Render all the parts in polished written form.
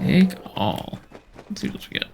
Take all. Let's see what else we get.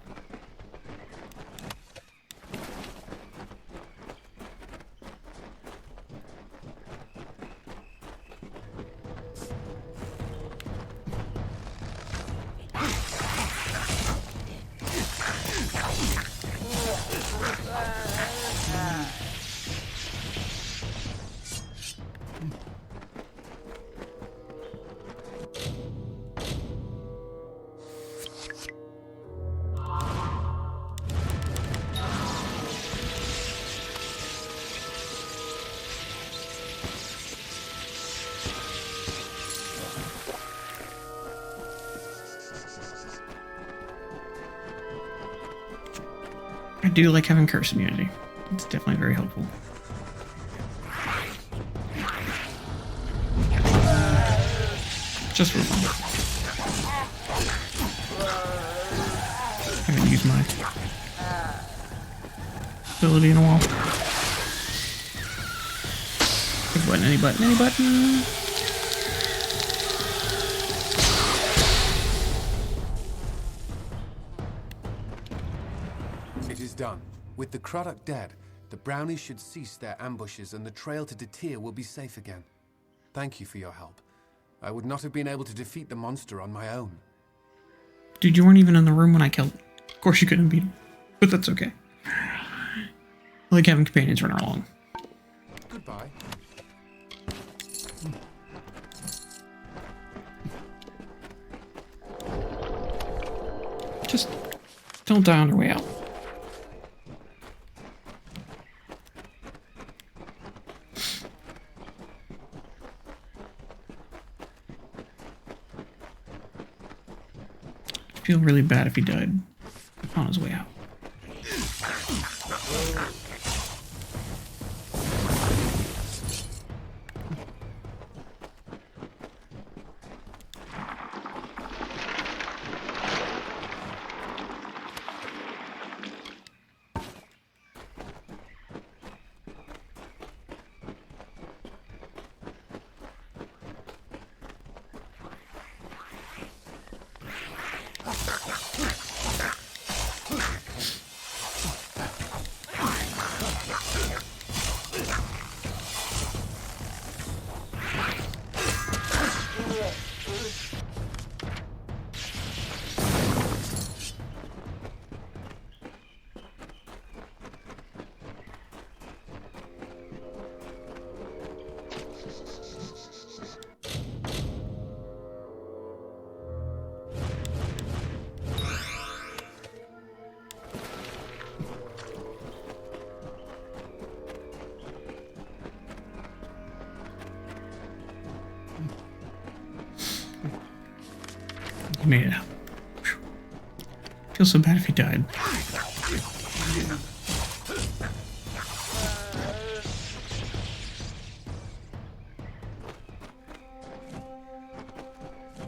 I do like having curse immunity. It's definitely very helpful. Just for fun. I haven't used my ability in a while. Pick a button, any button, any button. It is done. With the Craddock dead, the brownies should cease their ambushes and the trail to Detir will be safe again. Thank you for your help. I would not have been able to defeat the monster on my own. Dude, you weren't even in the room when I killed it. Of course you couldn't beat him, but that's okay. I like having companions run along. Goodbye. Just don't die on your way out. I'd feel really bad if he died on his way out. He made it out. Whew. Feel so bad if he died.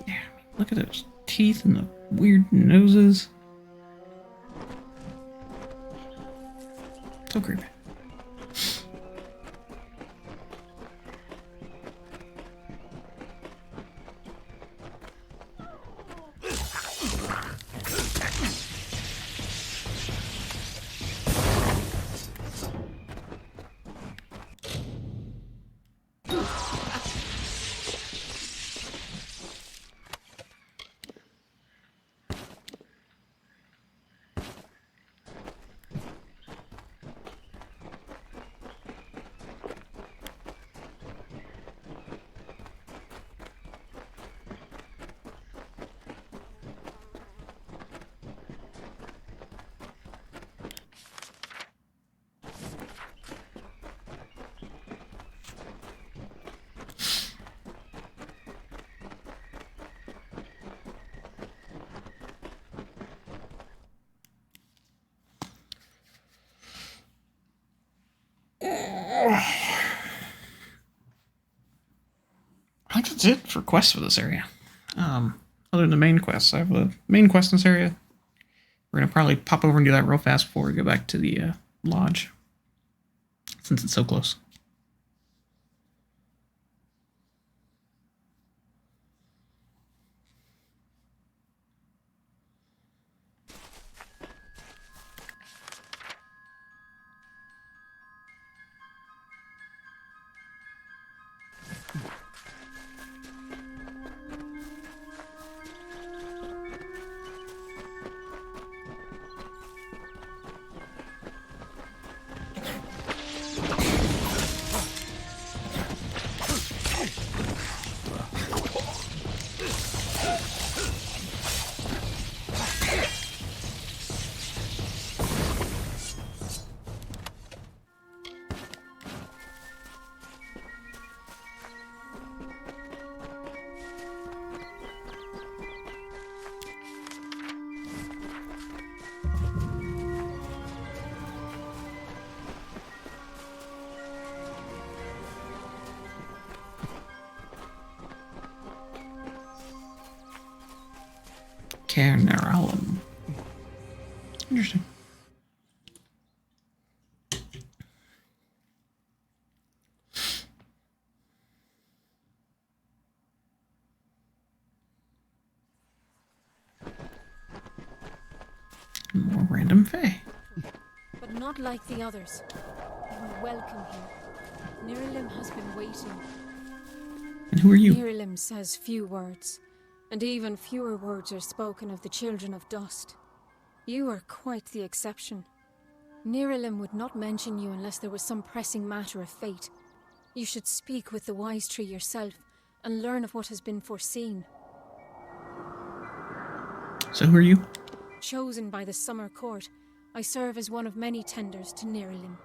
Yeah, look at those teeth and the weird noses. So creepy. I think that's it for quests for this area. Other than the main quests, I have a main quest in this area. We're gonna probably pop over and do that real fast before we go back to the lodge, since it's so close. Cairnaralum. Interesting. More random fae. But not like the others. You are welcome here. Nirilim has been waiting. And who are you? Nirilim says few words, and even fewer words are spoken of the children of dust. You are quite the exception. Nirilim would not mention you unless there was some pressing matter of fate. You should speak with the wise tree yourself and learn of what has been foreseen. So who are you? Chosen by the Summer Court, I serve as one of many tenders to Nirilim.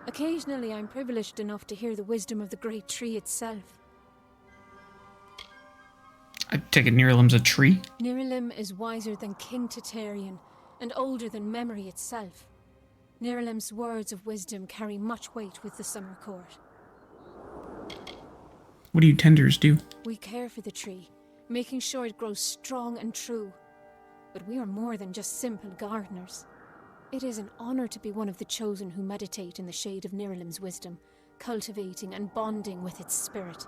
Occasionally I'm privileged enough to hear the wisdom of the great tree itself. I take it Nirilim's a tree? Nirilim is wiser than King Tatarian, and older than memory itself. Nirilim's words of wisdom carry much weight with the Summer Court. What do you tenders do? We care for the tree, making sure it grows strong and true. But we are more than just simple gardeners. It is an honor to be one of the chosen who meditate in the shade of Nirilim's wisdom, cultivating and bonding with its spirit.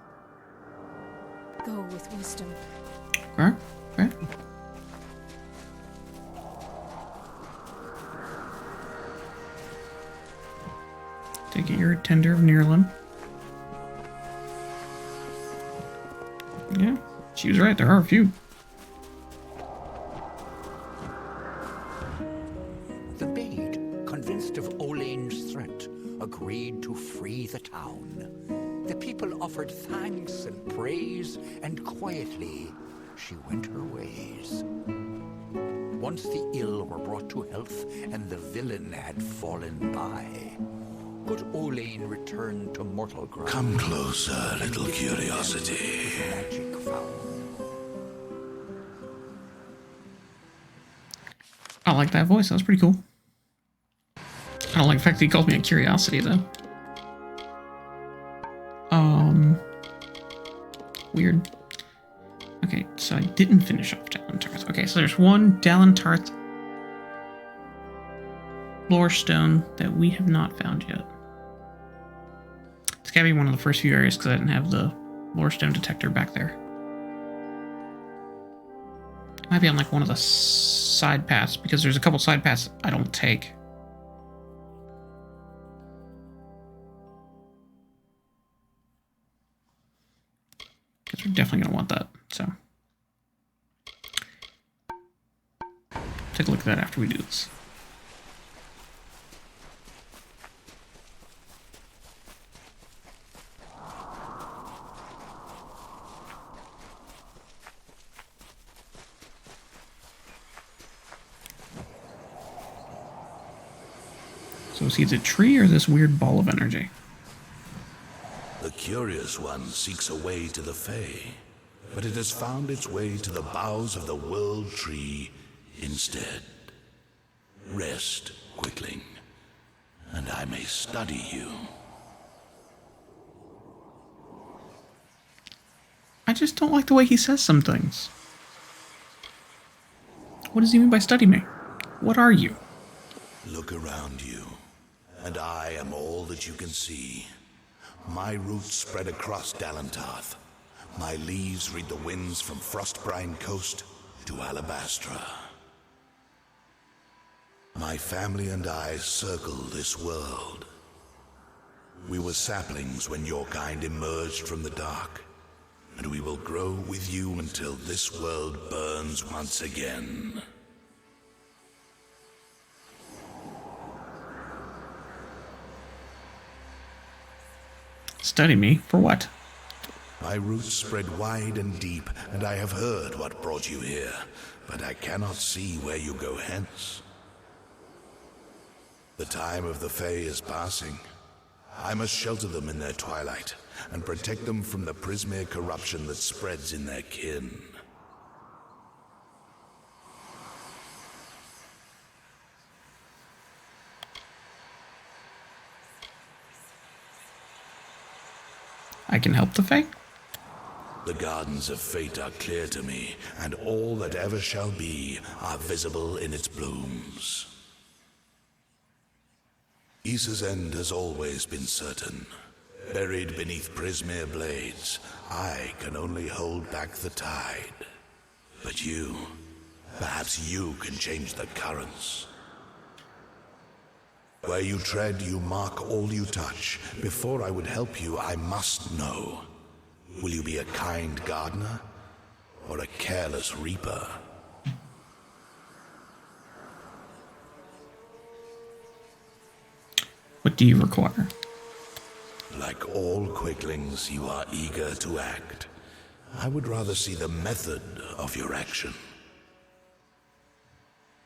Go with wisdom. Okay. Okay. Take it you're a tender of Nirilim. Yeah, she was right. There are a few. The maid, convinced of Olane's threat, agreed to free the town. The people offered thanks and praise, and quietly she went her ways. Once the ill were brought to health, and the villain had fallen by, good Olane returned to mortal ground. Come closer, little curiosity. With magic found. I like that voice. That was pretty cool. I don't like the fact that he called me a curiosity, though. Weird. Okay, so I didn't finish off Dalentarth. Okay, so there's one Dalentarth lore stone that we have not found yet. It's gotta be one of the first few areas because I didn't have the lore stone detector back there. It might be on like one of the side paths because there's a couple side paths I don't take. Because we're definitely going to want that, so. Take a look at that after we do this. So is he the tree or this weird ball of energy? The curious one seeks a way to the Fae, but it has found its way to the boughs of the world tree instead. Rest, Quickling, and I may study you. I just don't like the way he says some things. What does he mean by study me? What are you? Look around you, and I am all that you can see. My roots spread across Dalentarth. My leaves read the winds from Frostbrine Coast to Alabastra. My family and I circle this world. We were saplings when your kind emerged from the dark, and we will grow with you until this world burns once again. Study me? For what? My roots spread wide and deep, and I have heard what brought you here, but I cannot see where you go hence. The time of the Fae is passing. I must shelter them in their twilight, and protect them from the Prismere corruption that spreads in their kin. I can help the Fae? The gardens of fate are clear to me, and all that ever shall be are visible in its blooms. Issa's end has always been certain. Buried beneath Prismere blades, I can only hold back the tide. But you, perhaps you can change the currents. Where you tread, you mark all you touch. Before I would help you, I must know. Will you be a kind gardener or a careless reaper? What do you require? Like all quicklings, you are eager to act. I would rather see the method of your action.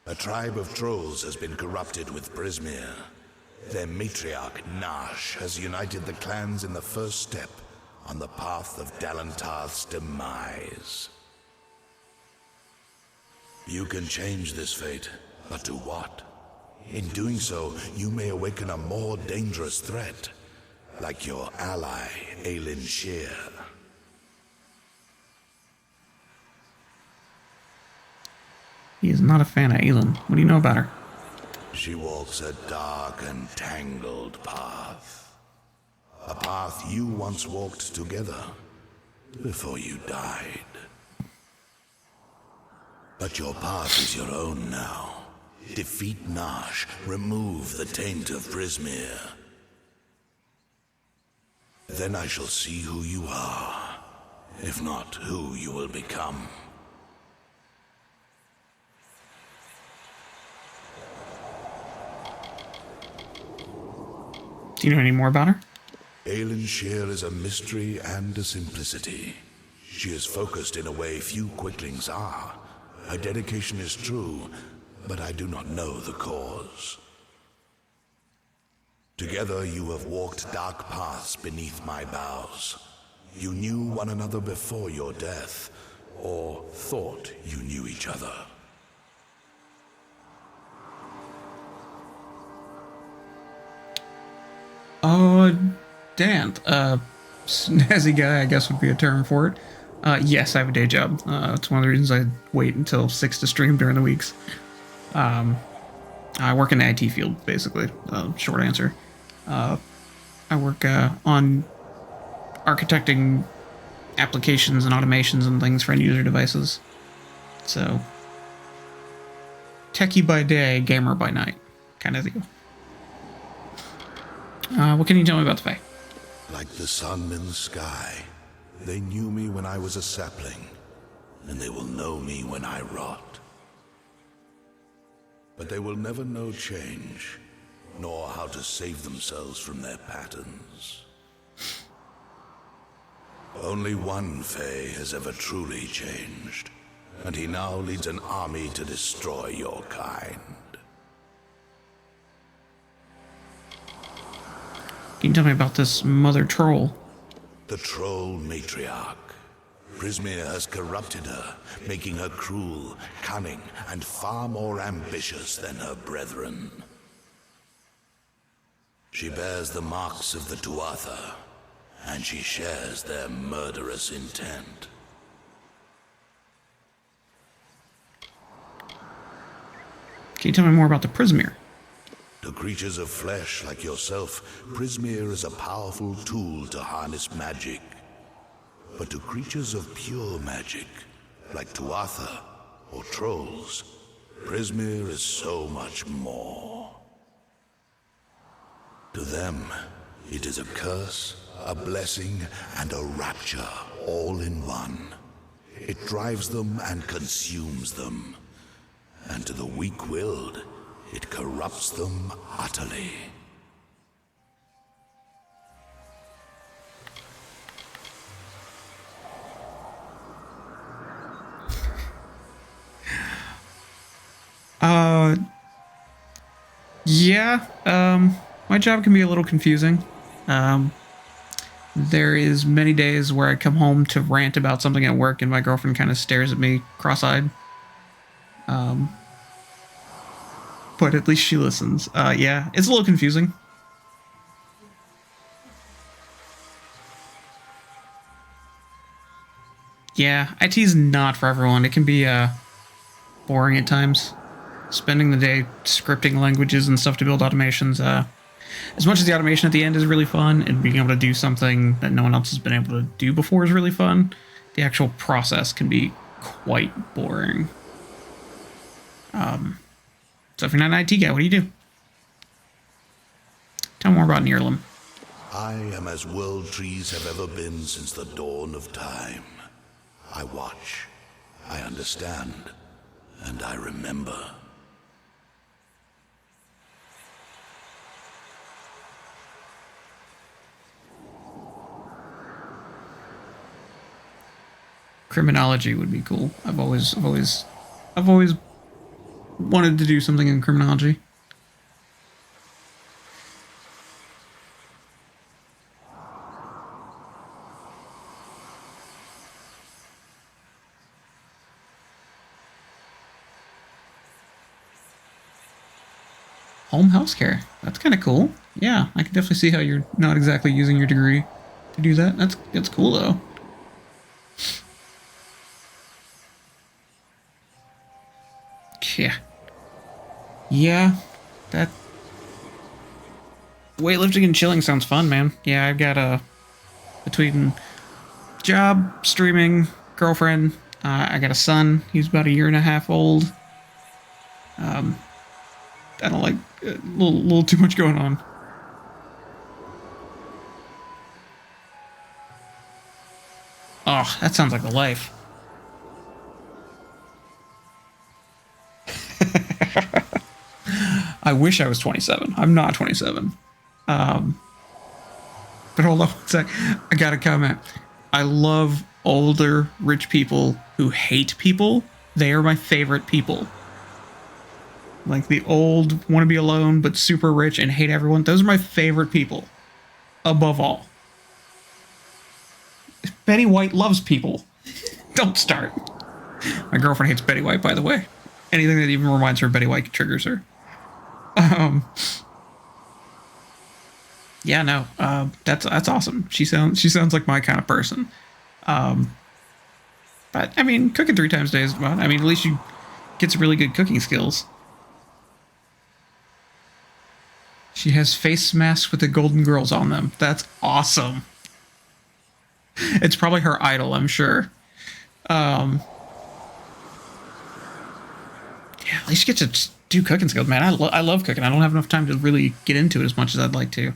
A tribe of trolls has been corrupted with Prismere. Their matriarch, Nash, has united the clans in the first step on the path of Dalantarth's demise. You can change this fate, but to what? In doing so, you may awaken a more dangerous threat, like your ally, Aelin Shear. He is not a fan of Aelin. What do you know about her? She walks a dark and tangled path. A path you once walked together before you died. But your path is your own now. Defeat Nash, remove the taint of Prismere. Then I shall see who you are, if not who you will become. Do you know any more about her? Aelin Shear is a mystery and a simplicity. She is focused in a way few quicklings are. Her dedication is true, but I do not know the cause. Together you have walked dark paths beneath my boughs. You knew one another before your death, or thought you knew each other. Dan. Snazzy guy, I guess would be a term for it. Yes, I have a day job. It's one of the reasons I wait until 6 to stream during the weeks. I work in the IT field, basically. Short answer. I work on architecting applications and automations and things for end-user devices. So, techie by day, gamer by night, kind of deal. What can you tell me about the Fae? Like the sun in the sky, they knew me when I was a sapling, and they will know me when I rot. But they will never know change, nor how to save themselves from their patterns. Only one Fae has ever truly changed, and he now leads an army to destroy your kind. Can you tell me about this mother troll? The troll matriarch. Prismere has corrupted her, making her cruel, cunning, and far more ambitious than her brethren. She bears the marks of the Tuatha, and she shares their murderous intent. Can you tell me more about the Prismere? To creatures of flesh like yourself, Prismere is a powerful tool to harness magic. But to creatures of pure magic, like Tuatha or trolls, Prismere is so much more. To them, it is a curse, a blessing, and a rapture all in one. It drives them and consumes them. And to the weak-willed, it corrupts them utterly. Yeah, my job can be a little confusing. There is many days where I come home to rant about something at work and my girlfriend kind of stares at me cross-eyed. But at least she listens. Yeah, it's a little confusing. Yeah, IT is not for everyone. It can be boring at times. Spending the day scripting languages and stuff to build automations. As much as the automation at the end is really fun, and being able to do something that no one else has been able to do before is really fun, the actual process can be quite boring. So if you're not an IT guy, what do you do? Tell me more about Nearlam. I am as world trees have ever been since the dawn of time. I watch, I understand, and I remember. Criminology would be cool. I've always wanted to do something in criminology. Home healthcare. That's kind of cool. Yeah, I can definitely see how you're not exactly using your degree to do that. That's cool though. Yeah. Yeah, that weightlifting and chilling sounds fun, man. Yeah, I've got between job, streaming, girlfriend, I got a son. He's about 1.5 years old. I don't like a little too much going on. Oh, that sounds like the life. I wish I was 27. I'm not 27. But hold on one sec. I got a comment. I love older rich people who hate people. They are my favorite people. Like the old, want to be alone, but super rich and hate everyone. Those are my favorite people. Above all. Betty White loves people. Don't start. My girlfriend hates Betty White, by the way. Anything that even reminds her of Betty White triggers her. Yeah, no. That's awesome. She sounds like my kind of person. But I mean, cooking 3 times a day is fun. I mean, at least you get some really good cooking skills. She has face masks with the Golden Girls on them. That's awesome. It's probably her idol, I'm sure. Yeah, at least you get to do cooking skills, man. I love cooking. I don't have enough time to really get into it as much as I'd like to.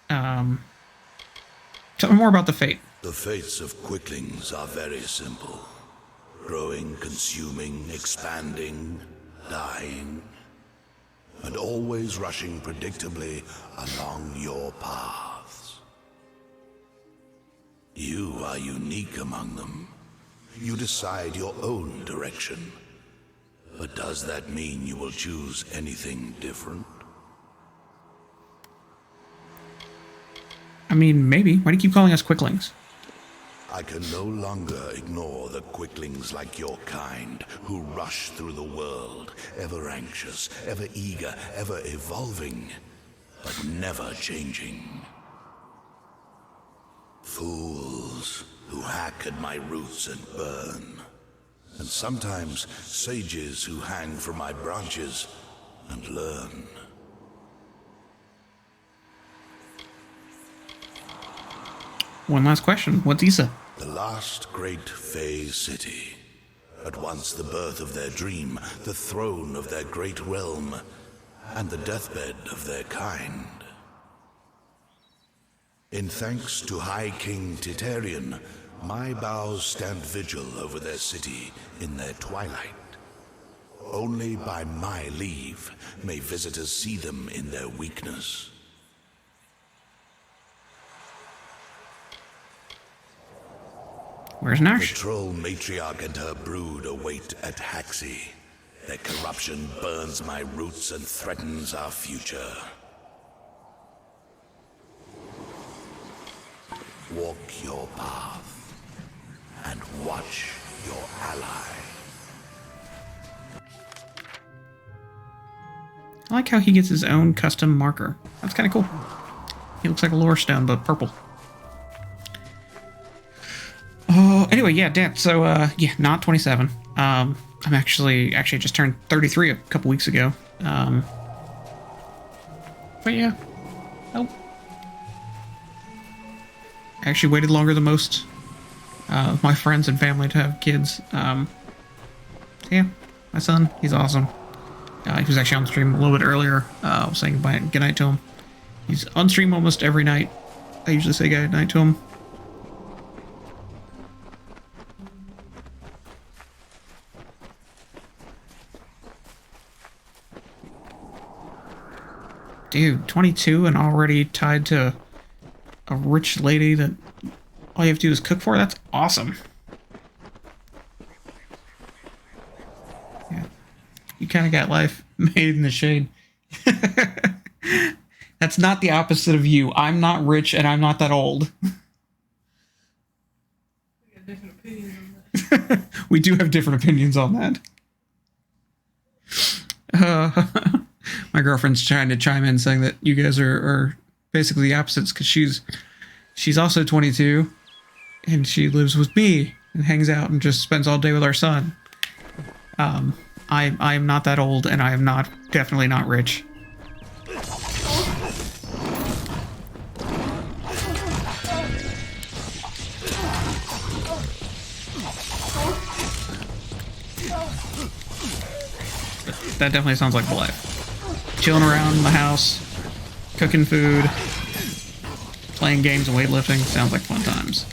Tell me more about the fate. The fates of quicklings are very simple. Growing, consuming, expanding, dying, and always rushing predictably along your paths. You are unique among them. You decide your own direction. But does that mean you will choose anything different? I mean, maybe. Why do you keep calling us quicklings? I can no longer ignore the quicklings like your kind, who rush through the world, ever anxious, ever eager, ever evolving, but never changing. Fools who hack at my roots and burn. And sometimes sages who hang from my branches and learn. One last question. What's Issa? The last great Fey city. At once the birth of their dream, the throne of their great realm, and the deathbed of their kind. In thanks to High King Titarian, my bows stand vigil over their city in their twilight. Only by my leave may visitors see them in their weakness. Where's The Nash? troll matriarch and her brood await at Haxi. Their corruption burns my roots and threatens our future. Walk your path and watch your ally. I like how he gets his own custom marker. That's kind of cool. He looks like a lore stone, but purple. Any Anyway, yeah, Dan. So, yeah, not 27. I'm actually I just turned 33 a couple weeks ago. But yeah. Oh. I actually waited longer than most of my friends and family to have kids. Yeah, my son, he's awesome. He was actually on stream a little bit earlier. I was saying good night to him. He's on stream almost every night. I usually say good night to him. Dude, 22 and already tied to a rich lady that all you have to do is cook for? That's awesome. Yeah. You kind of got life made in the shade. That's not the opposite of you. I'm not rich and I'm not that old. We got different opinions on that. We do have different opinions on that. My girlfriend's trying to chime in saying that you guys are basically the opposites because she's also 22 and she lives with me and hangs out and just spends all day with our son. I am not that old and I am definitely not rich. That definitely sounds like the life. Chilling around the house, cooking food, playing games and weightlifting. Sounds like fun times.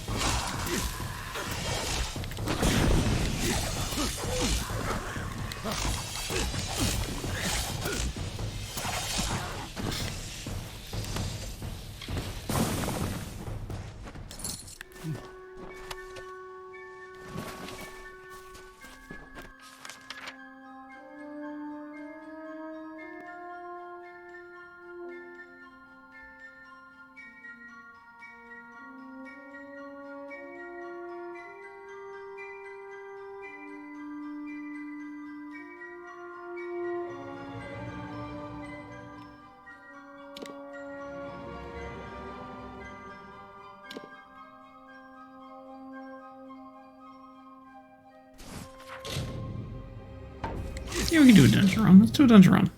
Yeah, we can do a dungeon run. Let's do a dungeon run.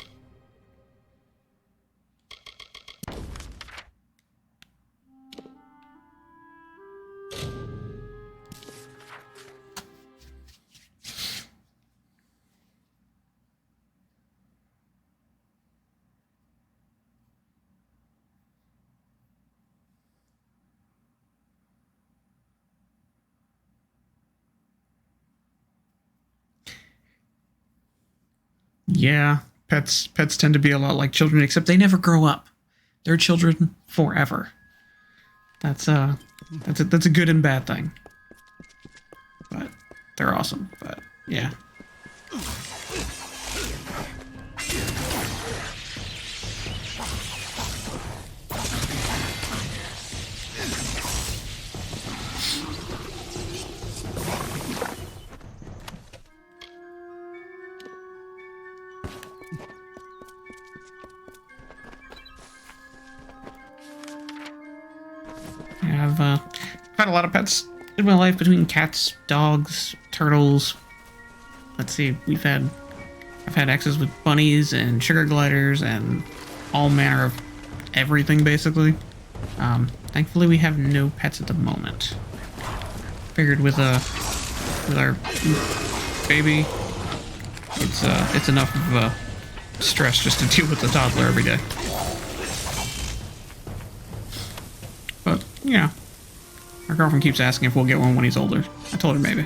Yeah, pets tend to be a lot like children, except they never grow up. They're children forever. That's a good and bad thing. But they're awesome. But yeah. I've had a lot of pets in my life, between cats, dogs, turtles. Let's see, I've had exes with bunnies and sugar gliders and all manner of everything, basically. Thankfully, we have no pets at the moment. Figured with our baby, it's enough of a stress just to deal with the toddler every day. But yeah, our girlfriend keeps asking if we'll get one when he's older. I told her maybe.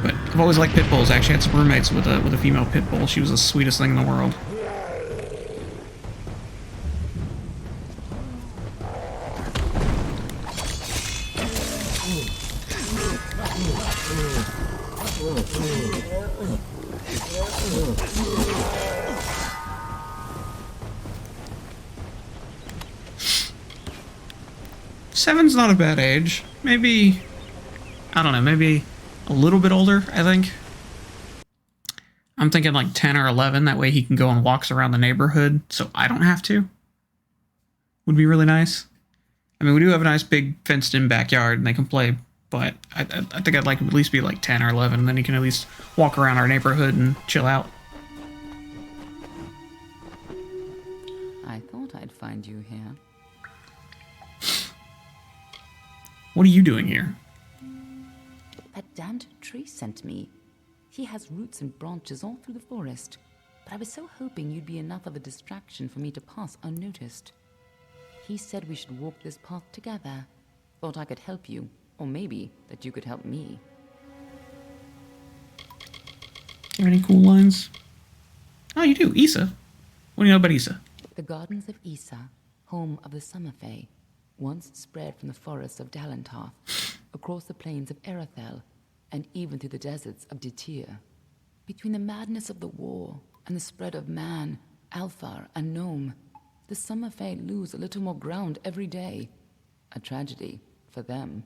But I've always liked pit bulls. I actually had some roommates with a female pit bull. She was the sweetest thing in the world. Seven's not a bad age. Maybe, I don't know, maybe a little bit older, I think. I'm thinking like 10 or 11. That way he can go on walks around the neighborhood so I don't have to. Would be really nice. I mean, we do have a nice big fenced-in backyard, and they can play. But I think I'd like him to at least be like 10 or 11, and then he can at least walk around our neighborhood and chill out. I thought I'd find you here. What are you doing here? That damned tree sent me. He has roots and branches all through the forest, but I was so hoping you'd be enough of a distraction for me to pass unnoticed. He said we should walk this path together. Thought I could help you. Or maybe that you could help me. Any cool lines? Oh, you do. Issa. What do you know about Issa? The gardens of Issa, home of the Summer Fae, once spread from the forests of Dalentarth, across the plains of Erethel, and even through the deserts of Ditir. Between the madness of the war and the spread of man, Alfar, and Gnome, the Summer Fae lose a little more ground every day. A tragedy for them.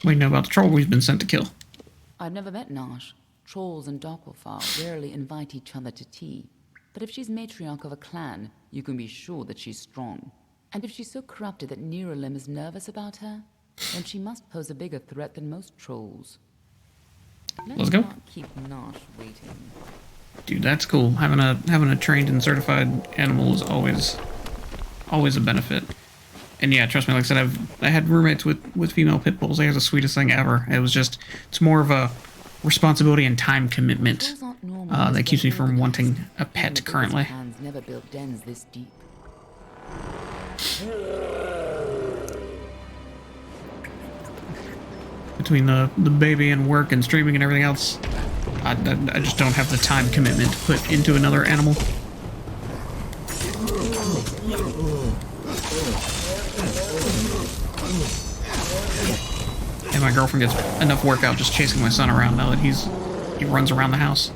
What do you know about the troll we've been sent to kill? I've never met Nash. Trolls and Darkwolfar rarely invite each other to tea. But if she's matriarch of a clan, you can be sure that she's strong. And if she's so corrupted that Niralim is nervous about her, then she must pose a bigger threat than most trolls. Let's go. Not keep Nash waiting. Dude, that's cool. Having a trained and certified animal is always a benefit. And yeah, trust me, like I said, I had roommates with female pit bulls. They are the sweetest thing ever. It's more of a responsibility and time commitment that keeps me from wanting a pet currently. Never built dens this deep. Between the baby and work and streaming and everything else, I just don't have the time commitment to put into another animal. And my girlfriend gets enough work out just chasing my son around now that he runs around the house.